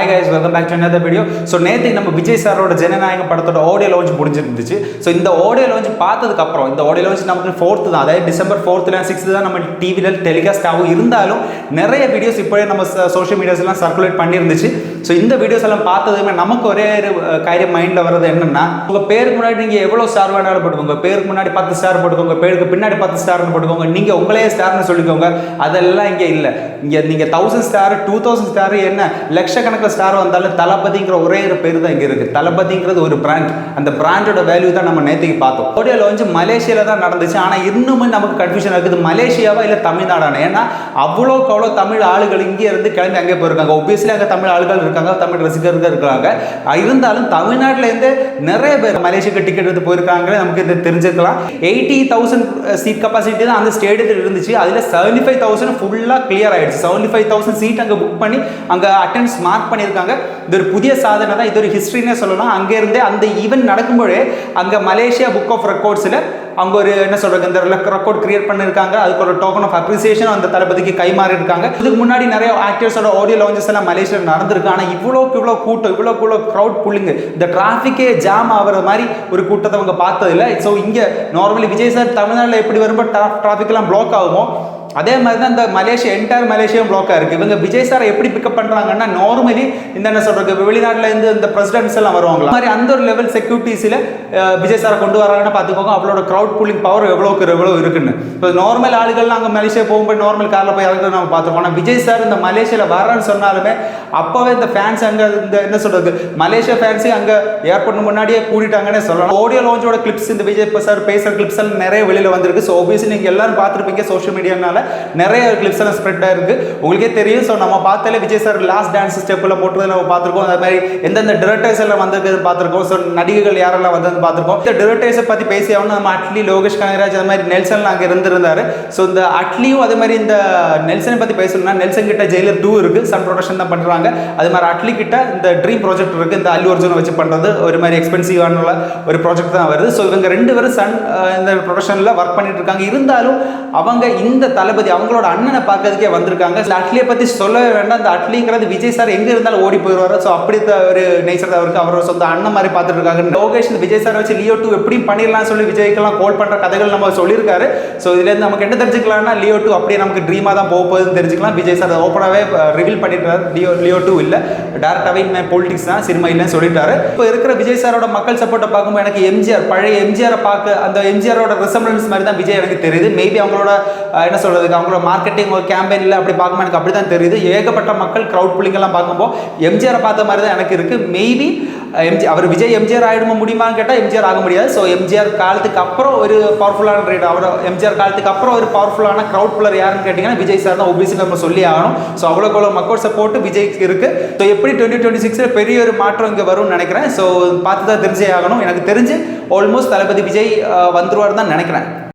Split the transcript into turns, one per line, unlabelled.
Hi guys, welcome back to another video. So நேற்று நம்ம விஜய் சாரோட ஜனநாயகம் படத்தோட ஆடியோ லான்ச் முடிஞ்சிருந்துச்சு. ஸோ இந்த ஆடியோ லான்ச் பார்த்ததுக்கப்புறம், இந்த ஆடியோ லான்ச் நமக்கு 4th தான், அதாவது டிசம்பர் 4th 6th தான் நம்ம டிவியில் டெலிகாஸ்ட் ஆகும். இருந்தாலும் நிறைய வீடியோஸ் இப்போயே நம்ம சோஷியல் மீடியாஸ்லாம் சர்க்குலேட் பண்ணியிருந்துச்சு. ஸோ இந்த வீடியோஸ் எல்லாம் பார்த்ததுமே நமக்கு ஒரே ஒரு காரியம் மைண்டில் வர்றது என்னன்னா, உங்கள் பேருக்கு முன்னாடி நீங்கள் எவ்வளோ ஸ்டார் வேணாலும் போட்டுக்கோங்க, பேருக்கு முன்னாடி 10 ஸ்டார் போட்டுக்கோங்க, பேருக்கு பின்னாடி 10 ஸ்டார்னு போட்டுக்கோங்க, நீங்கள் உங்களே ஸ்டார்னு சொல்லிக்கோங்க. அதெல்லாம் இங்கே இல்லை. இங்கே நீங்கள் 1000 ஸ்டார் 2000 ஸ்டார் என்ன லட்சக்கணக்கில் ஸ்டார் வந்தாலும் தளபதிங்கிற ஒரே ஒரு பேர் தான் இங்கே இருக்குது. தளபதிங்கிறது ஒரு பிராண்ட். அந்த பிராண்டோட வேல்யூ தான் நம்ம நேற்றுக்கு பார்த்தோம். ஆடியோ லான்ச் மலேசியாவில் தான் நடந்துச்சு. ஆனால் இன்னுமே நமக்கு கன்ஃபியூஷன் இருக்குது, மலேசியாவா இல்லை தமிழ்நாடான. ஏன்னா அவ்வளோக்கு அவ்வளோ தமிழ் ஆளுகள் இங்கே இருந்து கிளம்பி அங்கே போயிருக்காங்க. ஒபியஸ்லி அங்கே தமிழ் ஆளுகள் இருக்காங்க, தமிழ் ரசிகர்கள் இருக்காங்க. இருந்தாலும் தமிழ்நாட்டிலேருந்து நிறைய பேர் மலேசியாவுக்கு டிக்கெட் எடுத்து போயிருக்காங்க. நமக்கு இது தெரிஞ்சுக்கலாம். 80,000 சீட் கெப்பாசிட்டி தான் அந்த ஸ்டேடியத்தில் இருந்துச்சு. அதில் 75,000 ஃபுல்லாக கிளியர் ஆயிடுச்சு. 75,000 சீட் அங்கே புக் பண்ணி அங்கே அட்டெண்டன்ஸ் மார்க் பண்ணியிருக்காங்க. இது ஒரு புதிய சாதனை தான், இது ஒரு ஹிஸ்ட்ரினே சொல்லலாம். அங்கேருந்தே அந்த ஈவெண்ட் நடக்கும்போதே அங்கே மலேசியா புக் ஆஃப் ரெக்கார்ட்ஸில் அவங்க ஒரு என்ன சொல்கிறாங்க, இந்த ரெக்கார்ட் கிரியேட் பண்ணியிருக்காங்க. அதுக்கு ஒரு டோக்கன் ஆஃப் அப்ரிசியேஷன் அந்த தளபதிக்கு கைமாறி இருக்காங்க. இதுக்கு முன்னாடி நிறைய ஆக்டர்ஸோட ஆடியோ லான்ச்சஸ் எல்லாம் மலேசியாவில் நடந்திருக்கு. ஆனால் இவ்வளோக்கு இவ்வளோ கூட்டம், இவ்வளோ க்ரௌட் புல்லிங்கு, இந்த டிராஃபிக்கே ஜாம் ஆகிற மாதிரி ஒரு கூட்டத்தை அவங்க பார்த்ததில்லை. ஸோ இங்கே நார்மலி விஜய் சார் தமிழ்நாட்டில் எப்படி வரும்போது டிராஃபிக்லாம் பிளாக் ஆகுமோ, அதே மாதிரி தான் இந்த மலேசியா என்டையர் மலேசியாவும் பிளாக்காக இருக்குது. இவங்க விஜய் சாரை எப்படி பிக்கப் பண்ணுறாங்கன்னா, நார்மலி இந்த என்ன சொல்கிறது, வெளிநாட்டில் இருந்து இந்த பிரசிடென்ட்ஸ் எல்லாம் வருவாங்களா, மாதிரி அந்த ஒரு லெவல் செக்யூரிட்டிஸில் விஜய் சாரை கொண்டு வராங்கன்னு பார்த்துக்கோங்க. அவளோட க்ரௌட் புல்லிங் பவர் எவ்வளோ இருக்குன்னு. இப்போ நார்மல் ஆளுகள்லாம் அங்கே மலேசியா போகும்போது நார்மல் காரில் போய் இறங்குறது நம்ம பார்த்துருக்கோம். ஆனால் விஜய் சார் இந்த மலேசியாவில் வரான்னு சொன்னாலுமே அப்போவே இந்த ஃபேன்ஸ் அங்கே இந்த என்ன சொல்கிறது, மலேசியா ஃபேன்ஸே அங்கே ஏர்போர்ட் முன்னாடியே கூட்டிட்டாங்கன்னே சொல்லலாம். ஆடியோ லான்ச்சோட கிளிப்ஸ், இந்த விஜய் சார் பேசுகிற கிளிப்ஸ் எல்லாம் நிறைய வெளியில் வந்திருக்கு. ஸோ ஆப்வியஸ்லி நீங்கள் எல்லாரும் பார்த்துருப்பீங்க சோஷியல் மீடியானால நிறைய கிளிப்ஸ் எல்லாம் ஸ்ப்ரெட் ஆயிருக்கு, உங்களுக்கே தெரியும். ஸோ நம்ம பார்த்தாலே விஜய் சார் லாஸ்ட் டான்ஸ் ஸ்டெப்பில் போட்டுறது நம்ம பார்த்துருக்கோம். அது மாதிரி எந்தெந்த டிரெக்டர்ஸ் எல்லாம் வந்திருக்கிறது பார்த்துருக்கோம். ஸோ நடிகைகள் யாரெல்லாம் வந்தது பார்த்துருக்கோம். இந்த டிரெக்டர்ஸை பற்றி பேசி ஆகணும். நம்ம அட்லி, லோகேஷ் கனகராஜ், அது மாதிரி நெல்சன் அங்கே இருந்திருந்தாரு. ஸோ இந்த அட்லியும் அதே மாதிரி இந்த நெல்சனை பற்றி பேசணும்னா, நெல்சன் கிட்ட ஜெயிலர் 2 இருக்குது, சன் ப்ரொடக்ஷன் தான் பண்ணுறாங்க. அது மாதிரி அட்லி கிட்ட இந்த ட்ரீம் ப்ராஜெக்ட் இருக்குது, இந்த அல்லு அர்ஜுனை வச்சு பண்ணுறது ஒரு மாதிரி எக்ஸ்பென்சிவான ஒரு ப்ராஜெக்ட் தான் வருது. ஸோ இவங்க 2 பேரும் சன் இந்த ப்ரொடக்ஷனில் ஒர்க் பண்ணிட்டு இருக்காங்க. இருந்தாலும் அவங்க இந்த தளபதி அவங்களோட அண்ணனை பார்க்கறதுக்கே வந்திருக்காங்க. அட்லியை பற்றி சொல்லவே வேண்டாம். அந்த அட்லிங்கிறது விஜய் சார் எங்கே இருந்தாலும் ஓடி போயிடுவார். ஸோ அப்படி ஒரு நேச்சர் தான் அவருக்கு. அவரோட சொந்த அண்ணன் மாதிரி பார்த்துட்டு இருக்காங்க. லோகேஷ் இந்த விஜய் சார் வச்சு லியோ 2 எப்படியும் பண்ணிடலாம் சொல்லி விஜய்க்கெல்லாம் கால் பண்ணுற கதைகள் நம்ம சொல்லியிருக்காரு. ஸோ இதுலேருந்து நமக்கு என்ன தெரிஞ்சுக்கலாம்னா, லியோ 2 அப்படியே நமக்கு ட்ரீமாக தான் போகுதுன்னு தெரிஞ்சுக்கலாம். விஜய் சார் ஓப்பனாகவே ரிவீல் பண்ணிட்டார், லியோ 2 இல்லை, டேரக்டாகவே பொலிட்டிக்ஸ் தான், சினிமா இல்லைன்னு சொல்லிட்டாரு. இப்போ இருக்கிற விஜய் சாரோட மக்கள் சப்போர்ட்டை பார்க்கும்போது எனக்கு எம்ஜிஆர், பழைய எம்ஜிஆரை பார்க்க அந்த எம்ஜிஆரோட ரிசம்பிளன்ஸ் மாதிரி தான் விஜய் எனக்கு தெரியுது. மேபி அவங்களோட என்ன சொல்றது, அவங்களோட மார்க்கெட்டிங் கேம்பெயினில் அப்படி பார்க்கும்போது எனக்கு அப்படி தான் தெரியுது. ஏகப்பட்ட மக்கள் க்ரௌட் புல்லிங்கெல்லாம் பார்க்கும்போது எம்ஜிஆரை பார்த்த மாதிரி தான் எனக்கு இருக்குது. மேபி அவர் விஜய் எம்ஜிஆர் ஆகிடுமா முடியுமான்னு கேட்டால் எம்ஜிஆர் ஆக முடியாது. ஸோ எம்ஜிஆர் காலத்துக்கு அப்புறம் ஒரு பவர்ஃபுல்லான ரேட், அவர் எம்ஜிஆர் காலத்துக்கு அப்புறம் ஒரு பவர்ஃபுல்லான க்ரௌட் புல்லர் யாருன்னு கேட்டிங்கன்னா விஜய் சார் தான். ஒபியஸ்லி நம்ம சொல்லி ஆகணும். ஸோ அவ்வளோ மக்கள் சப்போர்ட் விஜய்க்கு இருக்குது. ஸோ எப்படி 2026 பெரிய ஒரு மாற்றம் இங்கே வரும்னு நினைக்கிறேன். ஸோ பார்த்து தான் தெரிஞ்சே ஆகணும். எனக்கு தெரிஞ்சு ஆல்மோஸ்ட் தளபதி விஜய் வந்துருவார் தான் நினைக்கிறேன்.